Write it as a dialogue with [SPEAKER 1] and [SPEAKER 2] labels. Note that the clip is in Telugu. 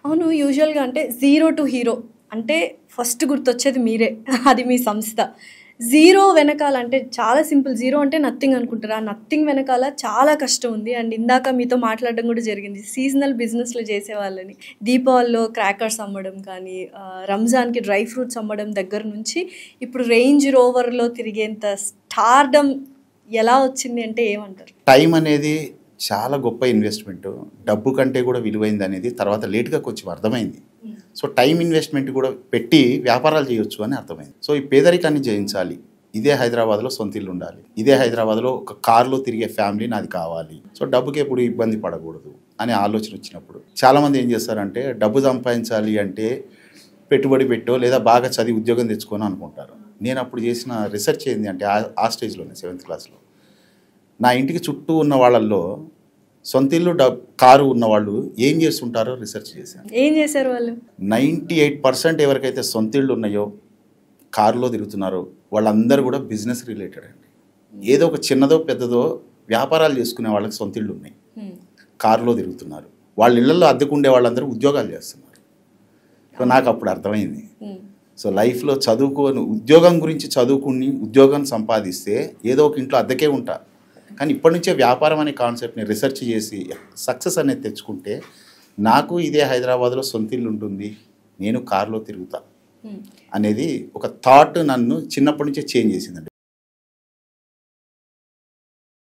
[SPEAKER 1] అవును. యూజువల్‌గా అంటే జీరో టు హీరో అంటే ఫస్ట్ గుర్తొచ్చేది మీరే. అది మీ సంస్థ. జీరో వెనకాల అంటే చాలా సింపుల్. జీరో అంటే నథింగ్ అనుకుంటారు. ఆ నథింగ్ వెనకాల చాలా కష్టం ఉంది. అండ్ ఇందాక మీతో మాట్లాడడం కూడా జరిగింది. సీజనల్ బిజినెస్‌లు చేసేవాళ్ళని. దీపావళిలో క్రాకర్స్ అమ్మడం కానీ, రంజాన్‌కి డ్రై ఫ్రూట్స్ అమ్మడం దగ్గర నుంచి ఇప్పుడు రేంజ్ రోవర్‌లో తిరిగేంత స్టార్డమ్ ఎలా వచ్చింది అంటే ఏమంటారు?
[SPEAKER 2] టైం అనేది చాలా గొప్ప ఇన్వెస్ట్మెంట్. డబ్బు కంటే కూడా విలువైందనేది తర్వాత లేట్‌గా కొంచెం అర్థమైంది. సో, టైం ఇన్వెస్ట్మెంట్ కూడా పెట్టి వ్యాపారాలు చేయొచ్చు అని అర్థమైంది. సో, ఈ పేదరికాన్ని జయించాలి. ఇదే హైదరాబాద్‌లో సొంత ఇల్లు ఉండాలి. ఇదే హైదరాబాద్‌లో ఒక కార్‌లో తిరిగే ఫ్యామిలీ నాది కావాలి. సో, డబ్బుకి ఎప్పుడు ఇబ్బంది పడకూడదు అనే ఆలోచన వచ్చినప్పుడు చాలామంది ఏం చేస్తారంటే డబ్బు సంపాదించాలి అంటే పెట్టుబడి పెట్టో లేదా బాగా చదివి ఉద్యోగం తెచ్చుకోనో అనుకుంటారు. నేను అప్పుడు చేసిన రిసర్చ్ ఏంది అంటే ఆ స్టేజ్‌లోనే 7th క్లాస్‌లో నా ఇంటికి చుట్టూ ఉన్న వాళ్ళల్లో సొంత ఇల్లు కారు ఉన్నవాళ్ళు ఏం చేస్తుంటారో రీసెర్చ్ చేశాను.
[SPEAKER 1] ఏం చేశారు వాళ్ళు?
[SPEAKER 2] 98% ఎవరికైతే సొంత ఇళ్ళు ఉన్నాయో కారులో తిరుగుతున్నారో వాళ్ళందరూ కూడా బిజినెస్ రిలేటెడ్ అండి. ఏదో ఒక చిన్నదో పెద్దదో వ్యాపారాలు చేసుకునే వాళ్ళకి సొంత ఇళ్ళు ఉన్నాయి, కారులో తిరుగుతున్నారు. వాళ్ళ ఇళ్లలో అద్దెకుండే వాళ్ళందరూ ఉద్యోగాలు చేస్తున్నారు. సో నాకు అప్పుడు అర్థమైంది. సో లైఫ్లో చదువుకొని ఉద్యోగం గురించి చదువుకుని ఉద్యోగం సంపాదిస్తే ఏదో ఒక ఇంట్లో అద్దెకే ఉంటా, కానీ ఇప్పటి నుంచే వ్యాపారం అనే కాన్సెప్ట్ని రీసెర్చ్ చేసి సక్సెస్ అనేది తెచ్చుకుంటే నాకు ఇదే హైదరాబాద్లో సొంత ఇల్లు ఉంటుంది, నేను కారులో తిరుగుతా అనేది ఒక థాట్ నన్ను చిన్నప్పటి నుంచే చేంజ్ చేసిందండి.